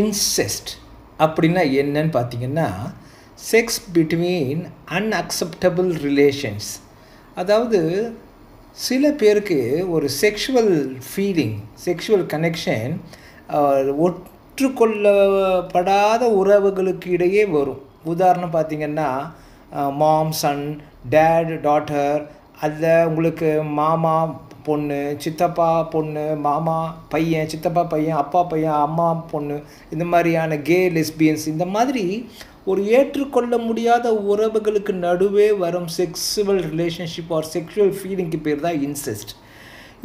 Incest அப்படின்னா என்னன்னு பார்த்தீங்கன்னா, செக்ஸ் பிட்வீன் அன்அக்செப்டபிள் ரிலேஷன்ஸ். அதாவது சில பேருக்கு ஒரு செக்ஷுவல் ஃபீலிங், செக்ஷுவல் கனெக்ஷன் ஒற்றுக்கொள்ளப்படாத உறவுகளுக்கு இடையே வரும். உதாரணம் பார்த்திங்கன்னா, மாம் சன், டேட் டாட்டர், அதில் உங்களுக்கு மாமா பொண்ணு, சித்தப்பா பொண்ணு, மாமா பையன், சித்தப்பா பையன், அப்பா பையன், அம்மா பொண்ணு, இந்த மாதிரியான கே லெஸ்பியன்ஸ், இந்த மாதிரி ஒரு ஏற்றுக்கொள்ள முடியாத உறவுகளுக்கு நடுவே வரும் செக்ஸுவல் ரிலேஷன்ஷிப் ஆர் செக்ஷுவல் ஃபீலிங்க்கு பேர் தான் இன்செஸ்ட்.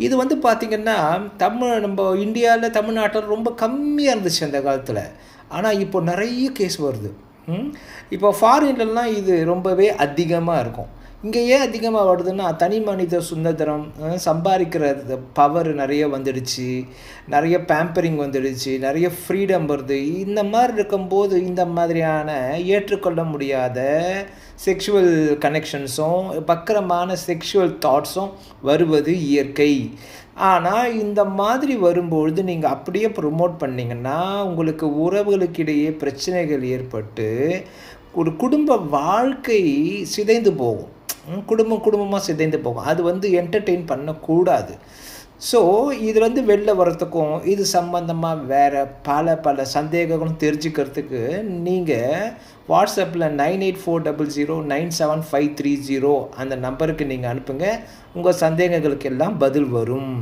இது பார்த்திங்கன்னா நம்ம இந்தியாவில், தமிழ்நாட்டில் ரொம்ப கம்மியாக இருந்துச்சு அந்த காலத்தில். ஆனால் இப்போ நிறைய கேஸ் வருது. இப்போ ஃபாரின்லாம் இது ரொம்பவே அதிகமாக இருக்கும். இங்கே ஏன் அதிகமாக வருதுன்னா, தனி மனித சுதந்திரம், சம்பாதிக்கிற பவர் நிறைய வந்துடுச்சு, நிறைய பேம்பரிங் வந்துடுச்சு, நிறைய ஃப்ரீடம் வருது. இந்த மாதிரி இருக்கும்போது இந்த மாதிரியான ஏற்றுக்கொள்ள முடியாத செக்ஷுவல் கனெக்ஷன்ஸும் வக்கரமான செக்ஷுவல் தாட்ஸும் வருவது இயற்கை. ஆனால் இந்த மாதிரி வரும்பொழுது நீங்கள் அப்படியே ப்ரொமோட் பண்ணிங்கன்னா உங்களுக்கு உறவுகளுக்கு இடையே பிரச்சனைகள் ஏற்பட்டு ஒரு குடும்ப வாழ்க்கை சிதைந்து போகும். குடும்பமாக சிதைந்து போகும். அது என்டர்டெயின் பண்ணக்கூடாது. ஸோ இது வெளில வர்றதுக்கும் இது சம்பந்தமாக வேறு பல சந்தேகங்களும் தெரிஞ்சுக்கிறதுக்கு நீங்கள் வாட்ஸ்அப்பில் 9840097530 அந்த நம்பருக்கு நீங்கள் அனுப்புங்க. உங்கள் சந்தேகங்களுக்கு எல்லாம் பதில் வரும்.